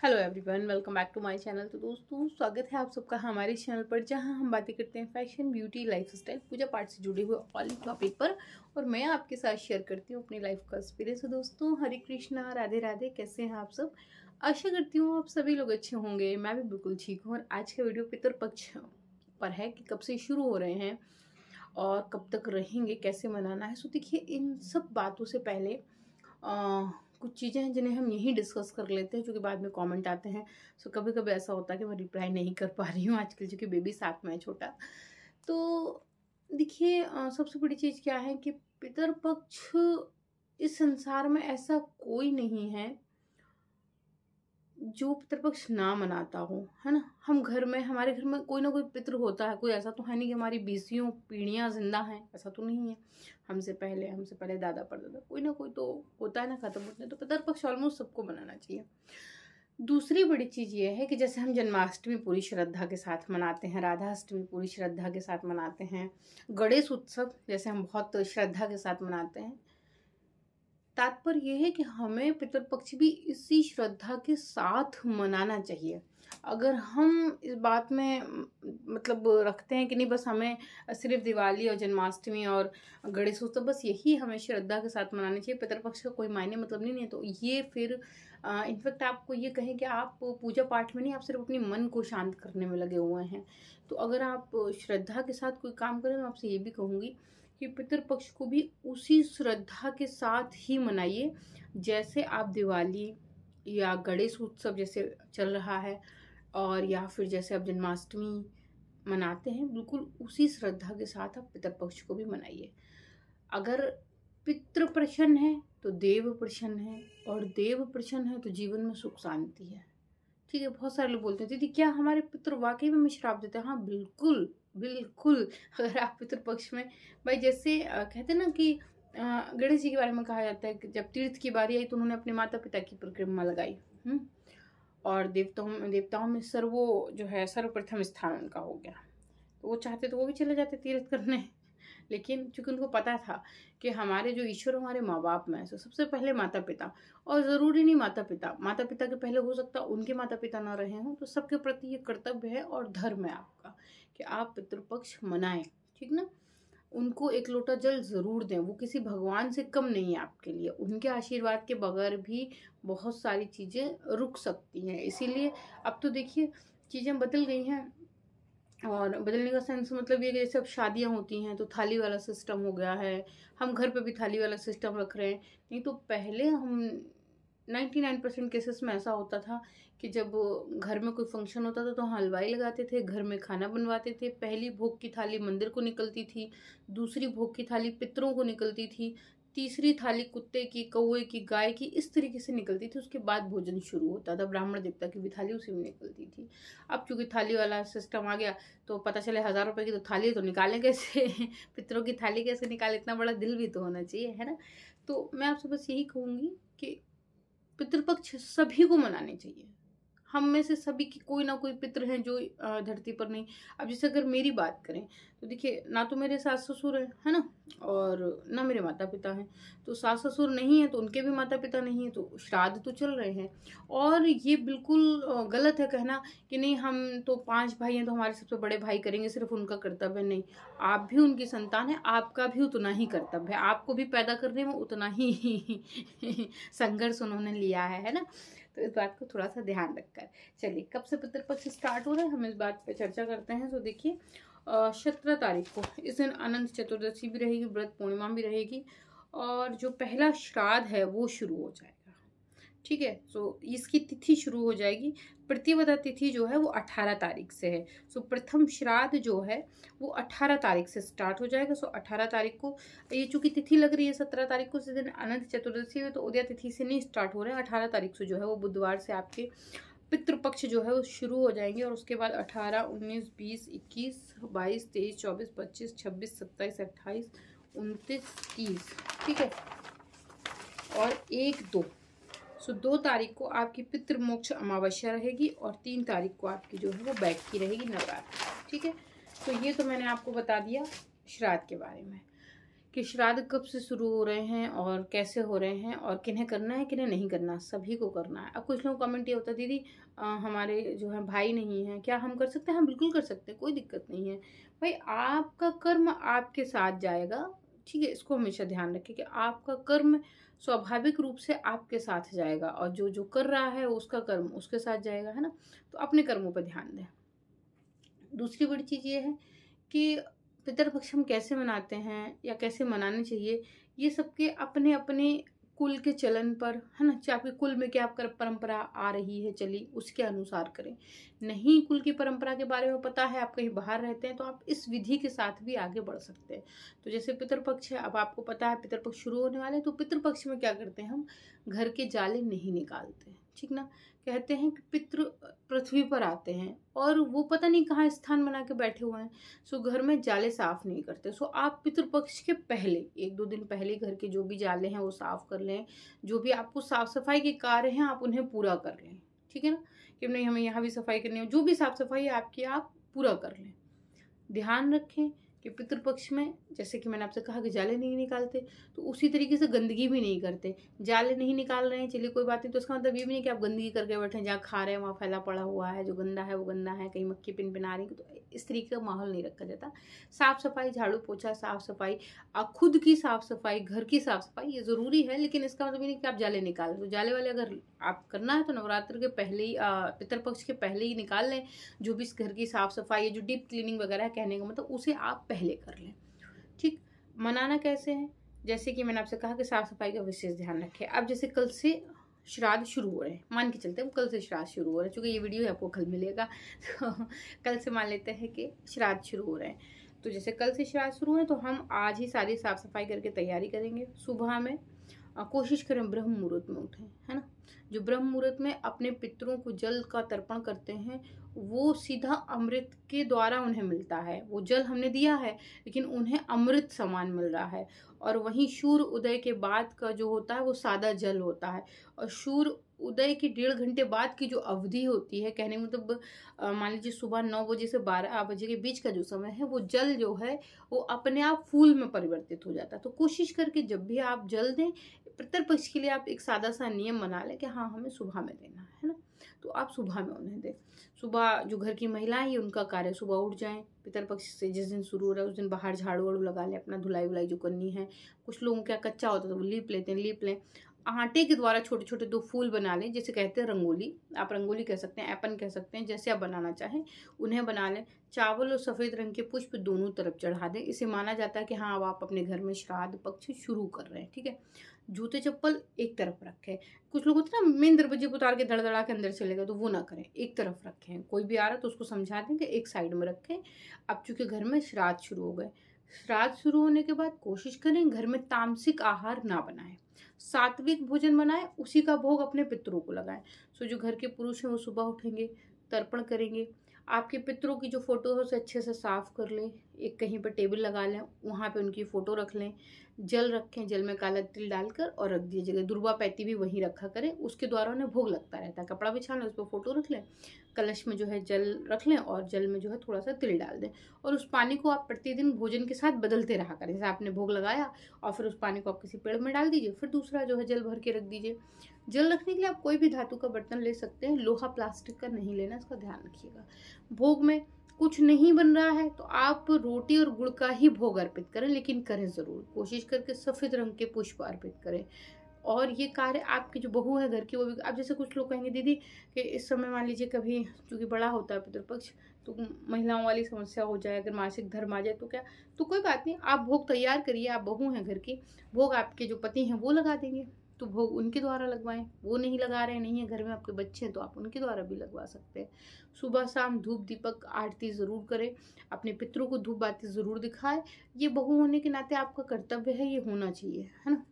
Hello everyone, welcome back to my channel. तो दोस्तों, स्वागत है आप सबका हमारे चैनल पर, जहां हम बातें करते हैं फैशन, ब्यूटी, लाइफस्टाइल, पूजा पाठ से जुड़े हुए ऑल टॉपिक पर। और मैं आपके साथ शेयर करती हूँ अपनी लाइफ का एक्सपीरियंस। तो दोस्तों, हरे कृष्णा, राधे राधे। कैसे हैं आप सब? आशा करती हूँ आप सभी लोग अच्छे होंगे। मैं भी बिल्कुल ठीक हूँ। और आज का वीडियो पितृपक्ष पर है कि कब से शुरू हो रहे हैं और कब तक रहेंगे, कैसे मनाना है। सो देखिए, इन सब बातों से पहले कुछ चीज़ें हैं जिन्हें हम यहीं डिस्कस कर लेते हैं, क्योंकि बाद में कमेंट आते हैं। सो कभी कभी ऐसा होता है कि मैं रिप्लाई नहीं कर पा रही हूँ आजकल, क्योंकि बेबी साथ में है छोटा। तो देखिए, सबसे बड़ी चीज़ क्या है कि पितृपक्ष इस संसार में ऐसा कोई नहीं है जो पितृपक्ष ना मनाता हो, है ना। हम घर में, हमारे घर में कोई ना कोई पितृ होता है। कोई ऐसा तो है नहीं कि हमारी 20 पीढ़ियां जिंदा हैं, ऐसा तो नहीं है। हमसे पहले दादा परदादा कोई ना कोई तो होता है ना, खत्म होते हैं। तो पितृपक्ष ऑलमोस्ट सबको मनाना चाहिए। दूसरी बड़ी चीज ये है कि जैसे हम जन्माष्टमी पूरी श्रद्धा के साथ मनाते हैं, राधाष्टमी पूरी श्रद्धा के साथ मनाते हैं, गणेश उत्सव जैसे हम बहुत श्रद्धा के साथ मनाते हैं, तात्पर्य यह है कि हमें पितृपक्ष भी इसी श्रद्धा के साथ मनाना चाहिए। अगर हम इस बात में मतलब रखते हैं कि नहीं, बस हमें सिर्फ दिवाली और जन्माष्टमी और गणेश उत्सव बस यही हमें श्रद्धा के साथ मनाना चाहिए, पितृपक्ष का कोई मायने मतलब नहीं है, तो ये फिर इनफैक्ट आपको ये कहें कि आप पूजा पाठ में नहीं, आप सिर्फ अपने मन को शांत करने में लगे हुए हैं। तो अगर आप श्रद्धा के साथ कोई काम करें, तो आपसे ये भी कहूँगी कि पितृपक्ष को भी उसी श्रद्धा के साथ ही मनाइए जैसे आप दिवाली या गणेश उत्सव जैसे चल रहा है, और या फिर जैसे आप जन्माष्टमी मनाते हैं, बिल्कुल उसी श्रद्धा के साथ आप पितृपक्ष को भी मनाइए। अगर पितृ प्रसन्न है तो देव प्रसन्न है, और देव प्रसन्न है तो जीवन में सुख शांति है। ठीक है। बहुत सारे लोग बोलते हैं दीदी क्या हमारे पितृ वाकई में हमें श्राप देते हैं? हाँ, बिल्कुल बिल्कुल। अगर आप पितृपक्ष में, भाई जैसे कहते हैं ना कि गणेश जी के बारे में कहा जाता है कि जब तीर्थ की बारी आई तो उन्होंने अपने माता पिता की परिक्रमा लगाई। और देवताओं में जो है सर्वप्रथम स्थान उनका हो गया। तो वो चाहते तो वो भी चले जाते तीर्थ करने, लेकिन चूंकि उनको पता था कि हमारे जो ईश्वर हमारे माँ बाप में है, तो सबसे पहले माता पिता। और ज़रूरी नहीं माता पिता के पहले हो सकता उनके माता पिता ना रहे हों, तो सबके प्रति ये कर्तव्य है और धर्म है आपका कि आप पितृपक्ष मनाएं। ठीक ना। उनको एक लोटा जल ज़रूर दें, वो किसी भगवान से कम नहीं है आपके लिए। उनके आशीर्वाद के बगैर भी बहुत सारी चीज़ें रुक सकती हैं। इसीलिए अब तो देखिए चीज़ें बदल गई हैं, और बदलने का सेंस मतलब ये कि जैसे अब शादियां होती हैं तो थाली वाला सिस्टम हो गया है। हम घर पे भी थाली वाला सिस्टम रख रहे हैं। नहीं तो पहले हम 99% केसेस में ऐसा होता था कि जब घर में कोई फंक्शन होता था तो हलवाई लगाते थे, घर में खाना बनवाते थे। पहली भोग की थाली मंदिर को निकलती थी, दूसरी भोग की थाली पितरों को निकलती थी, तीसरी थाली कुत्ते की, कौवे की, गाय की, इस तरीके से निकलती थी। उसके बाद भोजन शुरू होता था, ब्राह्मण देवता की भी थाली उसी में निकलती थी। अब चूंकि थाली वाला सिस्टम आ गया तो पता चले 1000 रुपए की तो थाली, तो निकालें कैसे? पितरों की थाली कैसे निकाले? इतना बड़ा दिल भी तो होना चाहिए, है ना। तो मैं आपसे बस यही कहूंगी कि पितृपक्ष सभी को मनाने चाहिए। हम में से सभी की कोई ना कोई पितृ हैं जो धरती पर नहीं। अब जैसे अगर मेरी बात करें तो देखिए, ना तो मेरे सास ससुर हैं, है ना, और ना मेरे माता पिता हैं। तो सास ससुर नहीं है तो उनके भी माता पिता नहीं है, तो श्राद्ध तो चल रहे हैं। और ये बिल्कुल गलत है कहना कि नहीं हम तो 5 भाई हैं तो हमारे सबसे बड़े भाई करेंगे, सिर्फ उनका कर्तव्य। नहीं, आप भी उनकी संतान है, आपका भी उतना ही कर्तव्य है। आपको भी पैदा करने में उतना ही संघर्ष उन्होंने लिया है ना। तो इस बात को थोड़ा सा ध्यान रखकर चलिए, कब से पितृपक्ष स्टार्ट हो रहा है हम इस बात पे चर्चा करते हैं। तो देखिए, 17 तारीख को इस दिन अनंत चतुर्दशी भी रहेगी, व्रत पूर्णिमा भी रहेगी, और जो पहला श्राद्ध है वो शुरू हो जाएगा। ठीक है। सो इसकी तिथि शुरू हो जाएगी। प्रतिपदा तिथि जो है वो 18 तारीख से है। सो प्रथम श्राद्ध जो है वो 18 तारीख से स्टार्ट हो जाएगा। सो 18 तारीख को, ये चूंकि तिथि लग रही है 17 तारीख को, इस दिन अनंत चतुर्दशी है, तो उदया तिथि से नहीं स्टार्ट हो रहे हैं। 18 तारीख से जो है वो बुधवार से आपके पितृपक्ष जो है वो शुरू हो जाएंगे। और उसके बाद 18, 19, 20, 21, 22, 23, 24, 25, 26, 27, 28, 29, 30। ठीक है। और 1, 2, सो 2 तारीख को आपकी पितृमोक्ष अमावस्या रहेगी, और 3 तारीख को आपकी जो है वो बैठ की रहेगी नवरात्रि। ठीक है। तो ये तो मैंने आपको बता दिया श्राद्ध के बारे में। कि श्राद्ध कब से शुरू हो रहे हैं और कैसे हो रहे हैं और किन्हें करना है किन्हें नहीं करना, सभी को करना है। अब कुछ लोगों का कमेंट ये होता है, दीदी हमारे जो है भाई नहीं है, क्या हम कर सकते हैं? हम बिल्कुल कर सकते हैं, कोई दिक्कत नहीं है भाई। आपका कर्म आपके साथ जाएगा, ठीक है। इसको हमेशा ध्यान रखें कि आपका कर्म स्वाभाविक रूप से आपके साथ जाएगा और जो जो कर रहा है उसका कर्म उसके साथ जाएगा, है ना। तो अपने कर्मों पर ध्यान दें। दूसरी बड़ी चीज़ ये है कि पितृपक्ष हम कैसे मनाते हैं या कैसे मनाने चाहिए, ये सबके अपने अपने कुल के चलन पर, है ना। चाहे आपके कुल में क्या परंपरा आ रही है चली, उसके अनुसार करें। नहीं कुल की परंपरा के बारे में पता है, आप कहीं बाहर रहते हैं, तो आप इस विधि के साथ भी आगे बढ़ सकते हैं। तो जैसे पितृपक्ष है, अब आपको पता है पितृपक्ष शुरू होने वाले हैं, तो पितृपक्ष में क्या करते हैं, हम घर के जाले नहीं निकालते, ठीक ना। कहते हैं कि पितृ पृथ्वी पर आते हैं और वो पता नहीं कहाँ स्थान बना के बैठे हुए हैं, सो घर में जाले साफ नहीं करते। सो आप पितृपक्ष के पहले 1-2 दिन पहले घर के जो भी जाले हैं वो साफ कर लें। जो भी आपको साफ सफाई के कार्य हैं आप उन्हें पूरा कर लें, ठीक है ना। कि नहीं हमें यहाँ भी सफाई करनी है, जो भी साफ सफाई है आपकी आप पूरा कर लें। ध्यान रखें कि पितृपक्ष में जैसे कि मैंने आपसे कहा कि जाले नहीं निकालते, तो उसी तरीके से गंदगी भी नहीं करते। जाले नहीं निकाल रहे हैं, चलिए कोई बात नहीं, तो इसका मतलब ये भी नहीं कि आप गंदगी करके बैठे, जहाँ खा रहे हैं वहाँ फैला पड़ा हुआ है, जो गंदा है वो गंदा है, कहीं मक्खी पिन पिना रही है, तो इस तरीके का माहौल नहीं रखा जाता। साफ सफाई, झाड़ू पोछा, साफ सफाई, खुद की साफ सफाई, घर की साफ सफाई ये ज़रूरी है, लेकिन इसका मतलब ये नहीं कि आप जाले निकाल लें। तो जाले वाले अगर आप करना है तो नवरात्र के पहले ही, पितृपक्ष के पहले ही निकाल लें। जो भी घर की साफ सफाई है, जो डीप क्लीनिंग वगैरह है, कहने का मतलब उसे आप पहले कर लें, ठीक। मनाना कैसे है, जैसे कि मैंने आपसे कहा कि साफ सफाई का विशेष ध्यान रखें। अब जैसे कल से श्राद्ध शुरू हो रहे हैं, मान के चलते हैं कल से श्राद्ध शुरू हो रहे हैं, चूँकि ये वीडियो आपको कल मिलेगा, तो कल से मान लेते हैं कि श्राद्ध शुरू हो रहे हैं। तो जैसे कल से श्राद्ध शुरू है तो हम आज ही सारी साफ सफाई करके तैयारी करेंगे। सुबह में कोशिश करें ब्रह्म मुहूर्त में उठें, है ना। जो ब्रह्म मुहूर्त में अपने पितरों को जल का तर्पण करते हैं, वो सीधा अमृत के द्वारा उन्हें मिलता है। वो जल हमने दिया है लेकिन उन्हें अमृत समान मिल रहा है। और वहीं सूर्य उदय के बाद का जो होता है वो सादा जल होता है। और सूर्य उदय के 1.5 घंटे बाद की जो अवधि होती है, कहने मतलब मान लीजिए सुबह 9 बजे से 12 बजे के बीच का जो समय है, वो जल जो है वो अपने आप फूल में परिवर्तित हो जाता है। तो कोशिश करके जब भी आप जल दें, पितृपक्ष के लिए आप एक सादा सा नियम बना लें कि हाँ हमें सुबह में देना है ना, तो आप सुबह में उन्हें दें। सुबह जो घर की महिलाएं हैं उनका कार्य सुबह उठ जाएं, पितृपक्ष से जिस दिन शुरू हो रहा है उस दिन बाहर झाड़ू वाड़ू लगा लें, अपना धुलाई वुलाई जो करनी है। कुछ लोगों का कच्चा होता है तो वो लीप लेते हैं, लीप लें। आटे के द्वारा छोटे छोटे 2 फूल बना लें, जिसे कहते हैं रंगोली। आप रंगोली कह सकते हैं, एपन कह सकते हैं, जैसे आप बनाना चाहें उन्हें बना लें। चावल और सफ़ेद रंग के पुष्प दोनों तरफ चढ़ा दें। इसे माना जाता है कि हाँ अब आप अपने घर में श्राद्ध पक्ष शुरू कर रहे हैं, ठीक है। जूते चप्पल एक तरफ रखें। कुछ लोग होते हैं ना मेन दरवाजे को उतार के धड़धड़ा के अंदर चले गए, तो वो ना करें, एक तरफ रखें। कोई भी आ रहा है तो उसको समझा दें कि एक साइड में रखें। अब चूंकि घर में श्राद्ध शुरू हो गए, श्राद्ध शुरू होने के बाद कोशिश करें घर में तामसिक आहार ना बनाएं, सात्विक भोजन बनाएं, उसी का भोग अपने पितरों को लगाएं। सो जो घर के पुरुष हैं वो सुबह उठेंगे, तर्पण करेंगे। आपके पितरों की जो फोटो है उसे अच्छे से साफ कर लें, एक कहीं पर टेबल लगा लें, वहाँ पे उनकी फ़ोटो रख लें। जल रखें, जल में काला तिल डालकर और रख दीजिएगा। दुर्वा पैती भी वहीं रखा करें, उसके द्वारा उन्हें भोग लगता रहता है। कपड़ा बिछा लें, उस पर फोटो रख लें, कलश में जो है जल रख लें और जल में जो है थोड़ा सा तिल डाल दें। और उस पानी को आप प्रतिदिन भोजन के साथ बदलते रहा करें। जैसे आपने भोग लगाया और फिर उस पानी को आप किसी पेड़ में डाल दीजिए, फिर दूसरा जो है जल भर के रख दीजिए। जल रखने के लिए आप कोई भी धातु का बर्तन ले सकते हैं, लोहा प्लास्टिक का नहीं लेना, इसका ध्यान रखिएगा। भोग में कुछ नहीं बन रहा है तो आप रोटी और गुड़ का ही भोग अर्पित करें, लेकिन करें ज़रूर, कोशिश करके सफ़ेद रंग के पुष्प अर्पित करें। और ये कार्य आपकी जो बहू है घर की वो भी। अब जैसे कुछ लोग कहेंगे दीदी कि इस समय मान लीजिए कभी चूँकि बड़ा होता है पितृपक्ष, तो महिलाओं वाली समस्या हो जाए, अगर मासिक धर्म आ जाए तो क्या, तो कोई बात नहीं, आप भोग तैयार करिए। आप बहू हैं घर की, भोग आपके जो पति हैं वो लगा देंगे, तो भोग उनके द्वारा लगवाएं। वो नहीं लगा रहे, नहीं है घर में आपके बच्चे हैं, तो आप उनके द्वारा भी लगवा सकते हैं। सुबह शाम धूप दीपक आरती ज़रूर करें, अपने पितरों को धूप बाती ज़रूर दिखाएं। ये बहू होने के नाते आपका कर्तव्य है, ये होना चाहिए, है ना।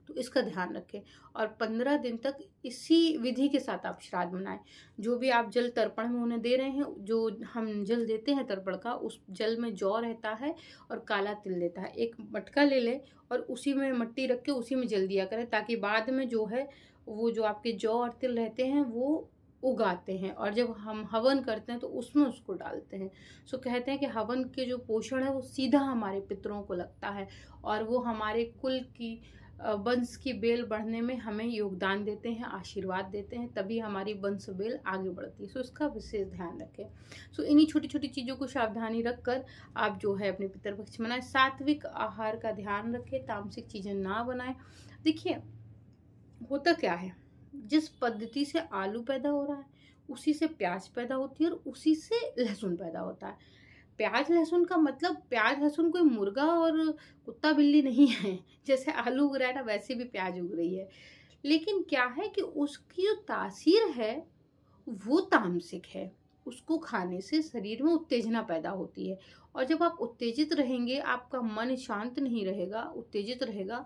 तो इसका ध्यान रखें और 15 दिन तक इसी विधि के साथ आप श्राद्ध मनाएं। जो भी आप जल तर्पण में उन्हें दे रहे हैं, जो हम जल देते हैं तर्पण का, उस जल में जौ रहता है और काला तिल देता है। एक मटका ले लें और उसी में मिट्टी रख के उसी में जल दिया करें, ताकि बाद में जो है वो जो आपके जौ और तिल रहते हैं वो उगाते हैं, और जब हम हवन करते हैं तो उसमें उसको डालते हैं। सो कहते हैं कि हवन के जो पोषण है वो सीधा हमारे पितरों को लगता है, और वो हमारे कुल की वंश की बेल बढ़ने में हमें योगदान देते हैं, आशीर्वाद देते हैं, तभी हमारी वंश बेल आगे बढ़ती है। सो इसका विशेष ध्यान रखें। सो इन्हीं छोटी छोटी चीज़ों को सावधानी रखकर आप जो है अपने पितृपक्ष मनाएं। सात्विक आहार का ध्यान रखें, तामसिक चीज़ें ना बनाएं। देखिए होता क्या है, जिस पद्धति से आलू पैदा हो रहा है उसी से प्याज पैदा होती है और उसी से लहसुन पैदा होता है। प्याज लहसुन का मतलब, प्याज लहसुन कोई मुर्गा और कुत्ता बिल्ली नहीं है। जैसे आलू उग रहा है ना, वैसे भी प्याज उग रही है। लेकिन क्या है कि उसकी जो तासीर है वो तामसिक है। उसको खाने से शरीर में उत्तेजना पैदा होती है, और जब आप उत्तेजित रहेंगे, आपका मन शांत नहीं रहेगा, उत्तेजित रहेगा,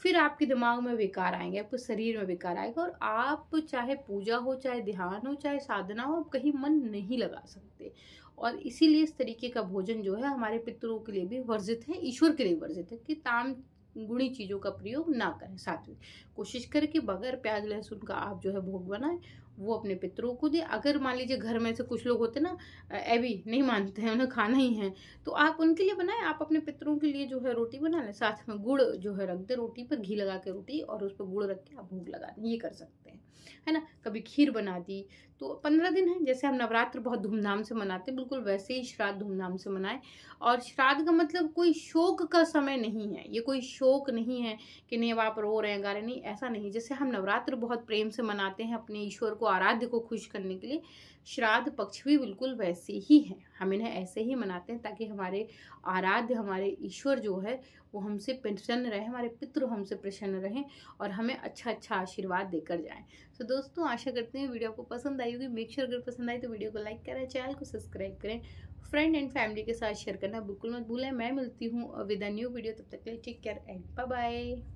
फिर आपके दिमाग में विकार आएंगे, आपके शरीर में विकार आएगा, और आप चाहे पूजा हो, चाहे ध्यान हो, चाहे साधना हो, आप कहीं मन नहीं लगा सकते। और इसीलिए इस तरीके का भोजन जो है हमारे पितरों के लिए भी वर्जित है, ईश्वर के लिए वर्जित है, कि ताम गुणी चीज़ों का प्रयोग ना करें। सात्विक कोशिश करें कि बगैर प्याज लहसुन का आप जो है भोग बनाएं, वो अपने पितरों को दें। अगर मान लीजिए घर में से कुछ लोग होते ना, अभी नहीं मानते हैं, उन्हें खाना ही है, तो आप उनके लिए बनाएं। आप अपने पितरों के लिए जो है रोटी बना लें, साथ में गुड़ जो है रख दें, रोटी पर घी लगा के रोटी और उस पर गुड़ रख के आप भोग लगा दें, ये कर सकते हैं, है ना। कभी खीर बना दी। तो 15 दिन है, जैसे हम नवरात्र बहुत धूमधाम से मनाते हैं, बिल्कुल वैसे ही श्राद्ध धूमधाम से मनाएं। और श्राद्ध का मतलब कोई शोक का समय नहीं है, ये कोई शोक नहीं है कि नहीं अब आप रो रहे हैं, गा रहे हैं, नहीं, ऐसा नहीं। जैसे हम नवरात्र बहुत प्रेम से मनाते हैं अपने ईश्वर को, आराध्य को खुश करने के लिए, श्राद्ध पक्ष भी बिल्कुल वैसे ही है। हम इन्हें ऐसे ही मनाते हैं ताकि हमारे आराध्य, हमारे ईश्वर जो है वो हमसे प्रसन्न रहे, हमारे पितृ हमसे प्रसन्न रहें और हमें अच्छा अच्छा आशीर्वाद देकर जाएं। तो दोस्तों आशा करते हैं वीडियो आपको पसंद आई होगी। मेक श्योर अगर पसंद आई तो वीडियो को लाइक करें, चैनल को सब्सक्राइब करें, फ्रेंड एंड फैमिली के साथ शेयर करना बिल्कुल मत भूलें। मैं मिलती हूँ विद अ न्यू वीडियो, तब तक के लिए take care and bye bye.